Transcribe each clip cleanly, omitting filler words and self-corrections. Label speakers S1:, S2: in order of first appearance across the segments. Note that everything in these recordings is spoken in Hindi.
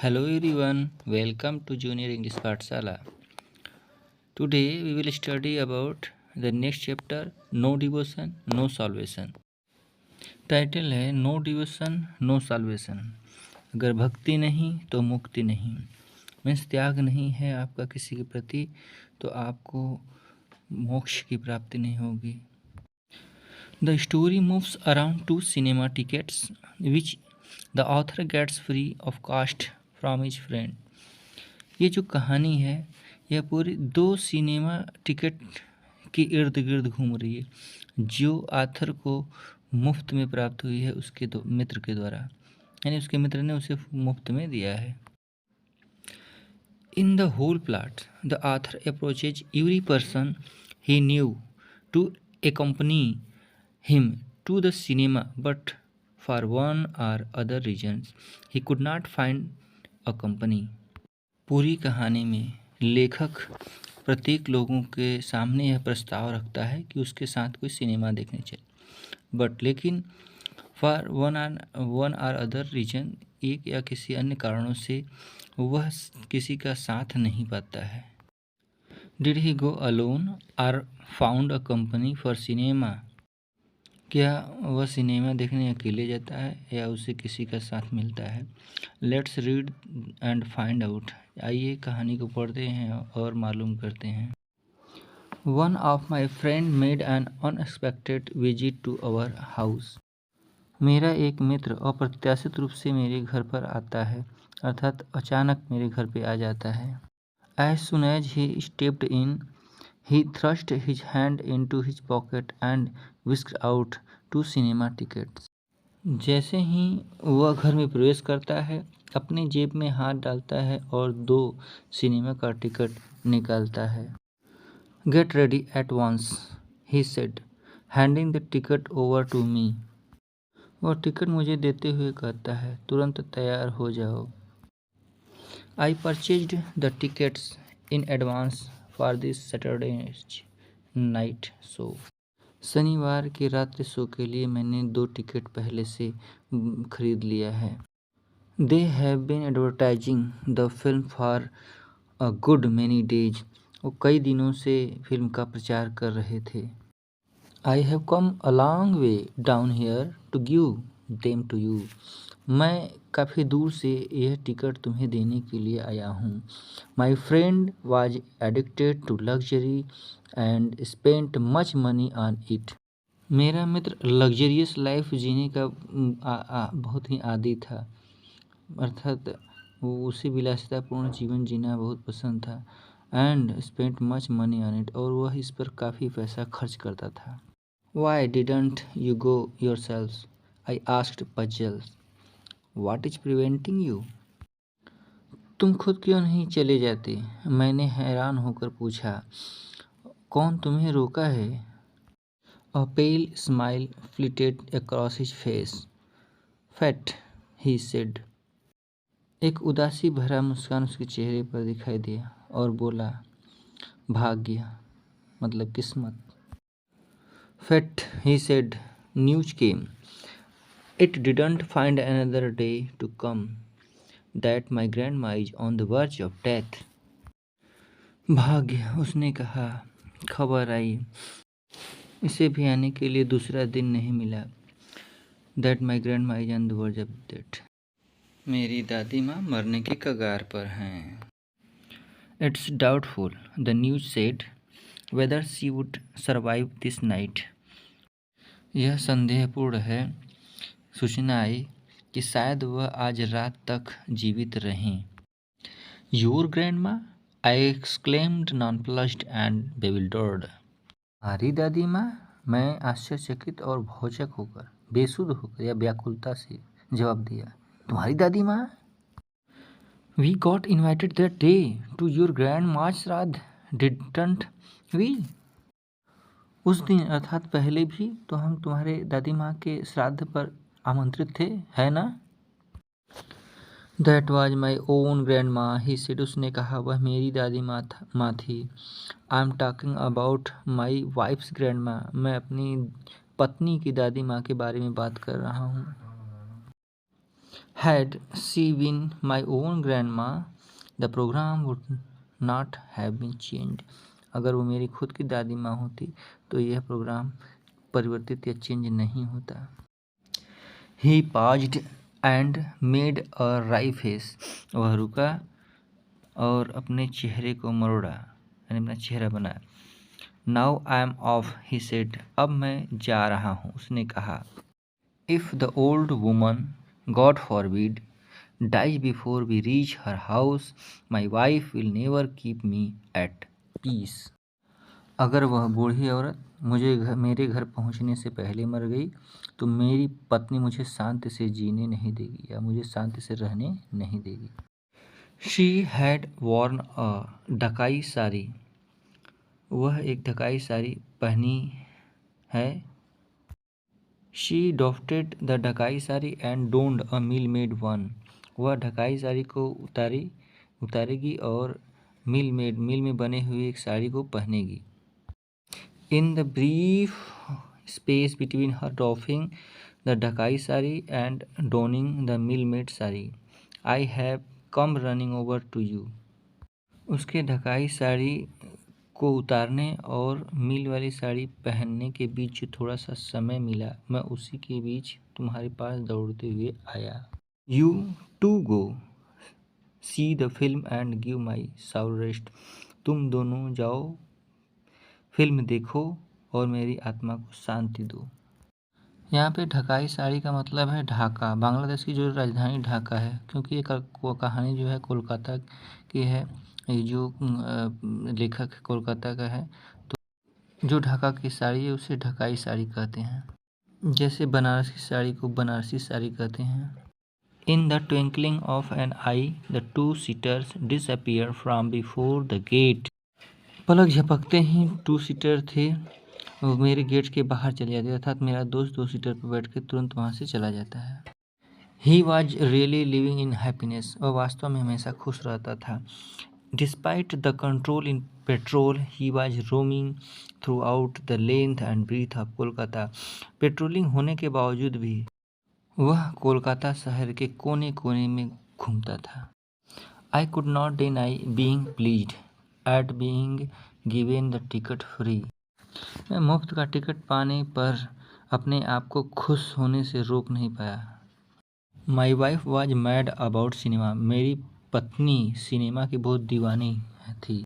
S1: Hello everyone, welcome to Junior English Pathshala. Today we will study about the next chapter No Devotion, No Salvation. Title है नो डिवोशन नो साल्वेशन। अगर भक्ति नहीं तो मुक्ति नहीं। मीन्स त्याग नहीं है आपका किसी के प्रति तो आपको मोक्ष की प्राप्ति नहीं होगी। The story moves around 2 cinema tickets which the author gets free of cost from his friend. ये जो कहानी है यह पूरी 2 सिनेमा टिकट के इर्द गिर्द घूम रही है जो आथर को मुफ्त में प्राप्त हुई है उसके मित्र के द्वारा, यानी उसके मित्र ने उसे मुफ्त में दिया है। In the whole plot the author approaches every person he knew to accompany him to the cinema, but for one or other reasons he could not find a company. पूरी कहानी में लेखक प्रत्येक लोगों के सामने यह प्रस्ताव रखता है कि उसके साथ कोई सिनेमा देखने चले, लेकिन for one or other reason, एक या किसी अन्य कारणों से वह किसी का साथ नहीं पाता है। Did he go alone or found a company for cinema, क्या वह सिनेमा देखने अकेले जाता है या उसे किसी का साथ मिलता है। Let's read and find out, आइए कहानी को पढ़ते हैं और मालूम करते हैं। One of my friend made an unexpected visit to our house. मेरा एक मित्र अप्रत्याशित रूप से मेरे घर पर आता है, अर्थात अचानक मेरे घर पे आ जाता है। As soon as he stepped in he thrust his hand into his pocket and whisked out 2 cinema tickets. जैसे ही वह घर में प्रवेश करता है अपनी जेब में हाथ डालता है और 2 सिनेमा का टिकट निकालता है। Get ready at once, he said, handing the ticket over to me. वह टिकट मुझे देते हुए कहता है, तुरंत तैयार हो जाओ। I purchased the tickets in advance for this Saturday night show. शनिवार के रात्रि शो के लिए मैंने 2 टिकट पहले से खरीद लिया है। They have been advertising the film for a good many days, वो कई दिनों से फिल्म का प्रचार कर रहे थे। I have come a long way down here to give them to you, मैं काफ़ी दूर से यह टिकट तुम्हें देने के लिए आया हूँ। My friend was addicted to luxury and spent much money on it. मेरा मित्र लग्जरियस लाइफ जीने का बहुत ही आदी था, अर्थात वो उसे विलासितापूर्ण जीवन जीना बहुत पसंद था। And spent much money on it, और वह इस पर काफ़ी पैसा खर्च करता था। Y didn't you go your self, I asked puzzled. What is preventing you? तुम खुद क्यों नहीं चले जाते, मैंने हैरान होकर पूछा। कौन तुम्हें रोका है? A pale smile flitted across his face. Fate, he said. एक उदासी भरा मुस्कान उसके चेहरे पर दिखाई दिया और बोला, भाग्य मतलब किस्मत। Fate, he said. News came. It didn't find another day to come that my grandma is on the verge of death. भाग्य, उसने कहा, खबर आई, इसे भी आने के लिए दूसरा दिन नहीं मिला। That my grandma is on the verge of death. मेरी दादी माँ मरने के कगार पर हैं। It's doubtful, the news said, whether she would survive this night. यह संदेहपूर्ण है, सूचना आई कि शायद वह आज रात तक जीवित रहें। Your grandma? I exclaimed, nonplussed and bewildered. हमारी दादी माँ? मैं आश्चर्यचकित और भौचक होकर, बेसुध होकर या व्याकुलता से जवाब दिया। तुम्हारी दादी माँ? We got invited that day to your grandma's श्राद्ध, didn't we? उस दिन अर्थात पहले भी तो हम तुम्हारे दादी माँ के श्राद्ध पर आमंत्रित थे, है ना? That was my own grandma, he said. उसने कहा, वह मेरी दादी माँ थी। I am talking about my wife's grandma. मैं अपनी पत्नी की दादी माँ के बारे में बात कर रहा हूँ। Had she been my own grandma, the program would not have been changed. अगर वो मेरी खुद की दादी माँ होती तो यह प्रोग्राम परिवर्तित या चेंज नहीं होता। He paused and made a wry face. वह रुका और अपने चेहरे को मरोड़ा, यानी अपना चेहरा बनाया। Now I am off, he said. अब मैं जा रहा हूँ, उसने कहा। If the old woman, God forbid, dies before we reach her house, my wife will never keep me at peace. अगर वह बूढ़ी औरत मेरे घर पहुंचने से पहले मर गई तो मेरी पत्नी मुझे शांति से जीने नहीं देगी या मुझे शांति से रहने नहीं देगी। She had worn a ढकाई sari. वह एक ढकाई साड़ी पहनी है। She doffed the ढकाई sari and donned a mill-made one. वह ढकाई साड़ी को उतारेगी और मिल में बने हुए एक साड़ी को पहनेगी। In the brief space between her doffing the ढकाई sari and donning the mill-made sari, I have come running over to you. उसके ढकाई साड़ी को उतारने और मिल वाली साड़ी पहनने के बीच जो थोड़ा सा समय मिला, मैं उसी के बीच तुम्हारे पास दौड़ते हुए आया। You too go see the film and give my soul rest. तुम दोनों जाओ फिल्म देखो और मेरी आत्मा को शांति दो। यहाँ पे ढकाई साड़ी का मतलब है ढाका। बांग्लादेश की जो राजधानी ढाका है, क्योंकि ये कहानी जो है कोलकाता की है, ये जो लेखक कोलकाता का है, तो जो ढाका की साड़ी है उसे ढकाई साड़ी कहते हैं। जैसे बनारसी साड़ी को बनारसी साड़ी कहते हैं। In the twinkling of an eye, the two suitors disappeared from before the gate. पलक झपकते ही टू सीटर थे वो मेरे गेट के बाहर चले जाते, अर्थात मेरा दोस्त 2 सीटर पर बैठ के तुरंत वहाँ से चला जाता है। He was really living in happiness. वह वास्तव में हमेशा खुश रहता था। Despite the control in petrol, he was roaming throughout the length and breadth of Kolkata. Patrolling होने के बावजूद भी वह कोलकाता शहर के कोने कोने में घूमता था। I could not deny being pleased at being given the ticket free. मैं मुफ्त का टिकट पाने पर अपने आप को खुश होने से रोक नहीं पाया। My wife was mad about cinema. मेरी पत्नी सिनेमा की बहुत दीवानी थी।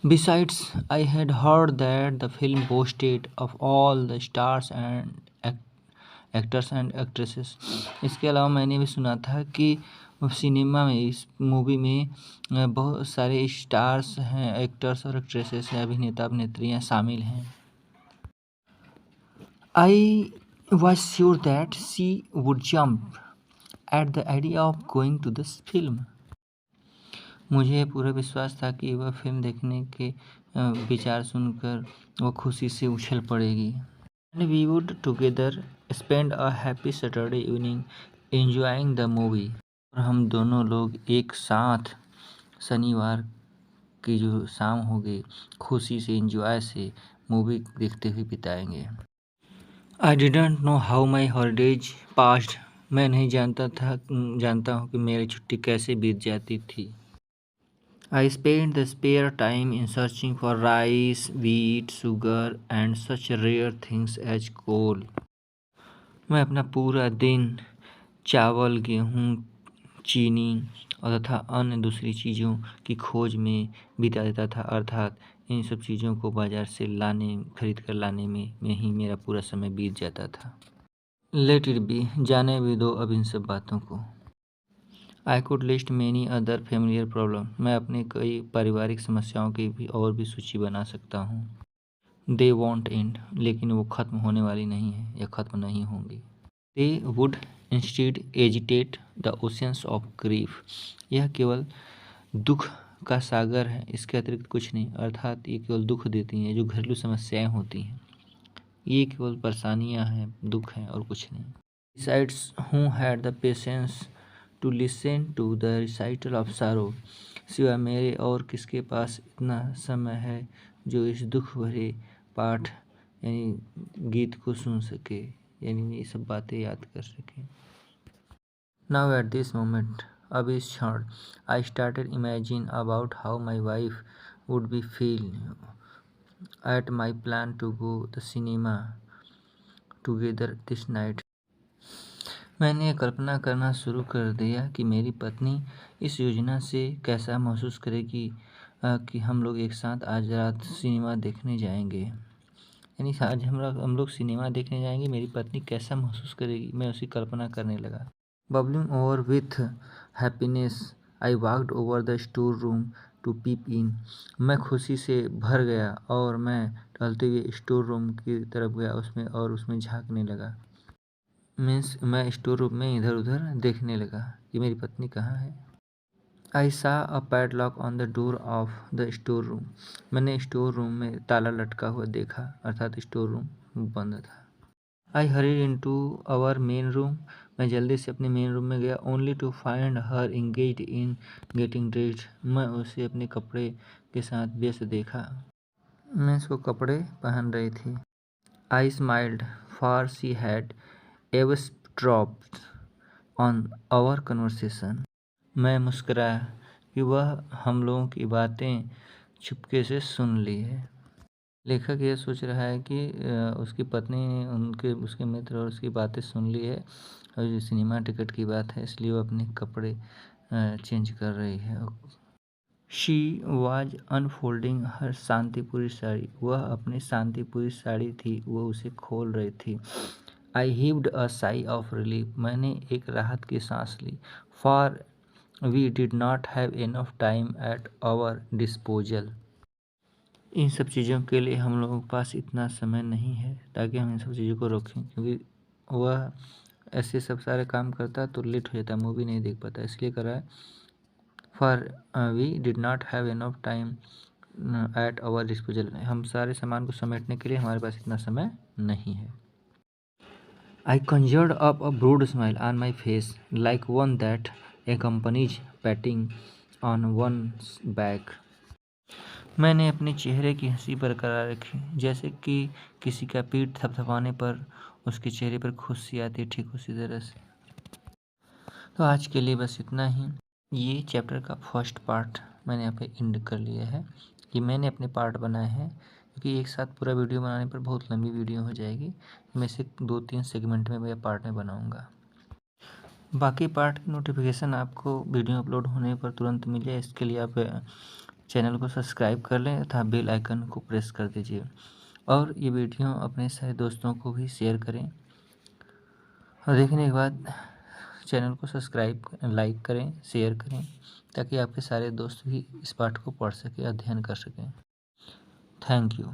S1: Besides, I had heard that the film boasted of all the stars and actors and actresses. इसके अलावा मैंने भी सुना था कि सिनेमा में, इस मूवी में बहुत सारे स्टार्स हैं, एक्टर्स और एक्ट्रेसेस हैं, अभिनेता अभिनेत्रियाँ शामिल हैं। I was sure that she would jump at the idea of going to this film. मुझे पूरा विश्वास था कि वह फिल्म देखने के विचार सुनकर वह खुशी से उछल पड़ेगी। And we would together spend a happy Saturday evening enjoying the movie. और हम दोनों लोग एक साथ शनिवार की जो शाम होगी खुशी से एंजॉय से मूवी देखते हुए बिताएंगे। I didn't know how my holidays passed. मैं नहीं जानता हूँ कि मेरी छुट्टी कैसे बीत जाती थी। I spent the spare time in searching for rice, wheat, sugar and such rare things as coal. मैं अपना पूरा दिन चावल, गेहूँ, चीनी और तथा अन्य दूसरी चीज़ों की खोज में बिता देता था, अर्थात इन सब चीज़ों को बाज़ार से खरीद कर लाने में ही मेरा पूरा समय बीत जाता था। Let it be, जाने भी दो अब इन सब बातों को। I could list many other familiar problems. मैं अपनी कई पारिवारिक समस्याओं की और भी सूची बना सकता हूँ। They won't end, लेकिन वो ख़त्म होने वाली नहीं है या ख़त्म नहीं होंगी। They would instead agitate the oceans of grief. यह केवल दुख का सागर है, इसके अतिरिक्त कुछ नहीं, अर्थात ये केवल दुख देती हैं। जो घरेलू समस्याएं होती हैं ये केवल परेशानियां हैं, दुख हैं और कुछ नहीं। Besides, who had the patience to listen to the recital of sorrow? सिवाय मेरे और किसके पास इतना समय है जो इस दुख भरे पाठ यानी गीत को सुन सके, यानी ये सब बातें याद कर सके। Now at this moment, अब इस क्षण, I started imagine about how my wife would be feel at my plan to go the cinema together this night. मैंने कल्पना करना शुरू कर दिया कि मेरी पत्नी इस योजना से कैसा महसूस करेगी कि हम लोग एक साथ आज रात सिनेमा देखने जाएंगे। यानी आज हम लोग सिनेमा देखने जाएंगे, मेरी पत्नी कैसा महसूस करेगी, मैं उसकी कल्पना करने लगा। Bubbling over with happiness I walked over the store room to peep in. मैं खुशी से भर गया और मैं टहलते हुए स्टोर रूम की तरफ गया उसमें और उसमें झांकने लगा। मीन्स मैं स्टोर रूम में इधर उधर देखने लगा कि मेरी पत्नी कहाँ है। I saw a padlock on the door of the store room. मैंने स्टोर रूम में ताला लटका हुआ देखा, अर्थात स्टोर रूम बंद था। I hurried into our main room. मैं जल्दी से अपने मेन रूम में गया, only to find her engaged in getting dressed. मैं उसे अपने कपड़े के साथ व्यस्त देखा। मैं उसको कपड़े पहन रही थी। I smiled for she had eavesdropped on our conversation. मैं मुस्कुराया कि वह हम लोगों की बातें चुपके से सुन ली है। लेखक ये सोच रहा है कि उसकी पत्नी ने उसके मित्र और उसकी बातें सुन ली है और जो सिनेमा टिकट की बात है इसलिए वो अपने कपड़े चेंज कर रही है। शी वाज अनफोल्डिंग हर शांतिपुरी साड़ी। वह अपनी शांतिपुरी साड़ी थी, वो उसे खोल रही थी। I heaved a sigh of relief. मैंने एक राहत की सांस ली। For we did not have enough time at our disposal. इन सब चीज़ों के लिए हम लोगों के पास इतना समय नहीं है ताकि हम इन सब चीज़ों को रोकें, क्योंकि वह ऐसे सब सारे काम करता तो लेट हो जाता, मूवी नहीं देख पाता, इसलिए कर रहा है। For we did not have enough time at our disposal. हम सारे सामान को समेटने के लिए हमारे पास इतना समय नहीं है। I conjured up a broad smile on my face, like one that accompanies patting on one's back. मैंने अपने चेहरे की हंसी बरकरार रखी, जैसे कि किसी का पीठ थपथपाने पर उसके चेहरे पर खुशी आती है, ठीक उसी तरह से। तो आज के लिए बस इतना ही। ये चैप्टर का फर्स्ट पार्ट मैंने यहाँ पे एंड कर लिया है। कि मैंने अपने पार्ट बनाए हैं, क्योंकि एक साथ पूरा वीडियो बनाने पर बहुत लंबी वीडियो हो जाएगी। मैं इसे 2-3 सेगमेंट में या पार्ट में बनाऊँगा। बाकी पार्ट की नोटिफिकेशन आपको वीडियो अपलोड होने पर तुरंत मिले, इसके लिए आप चैनल को सब्सक्राइब कर लें तथा बेल आइकन को प्रेस कर दीजिए और ये वीडियो अपने सारे दोस्तों को भी शेयर करें और देखने के बाद चैनल को सब्सक्राइब लाइक करें, शेयर करें, ताकि आपके सारे दोस्त भी इस पाठ को पढ़ सकें, अध्ययन कर सकें। Thank you.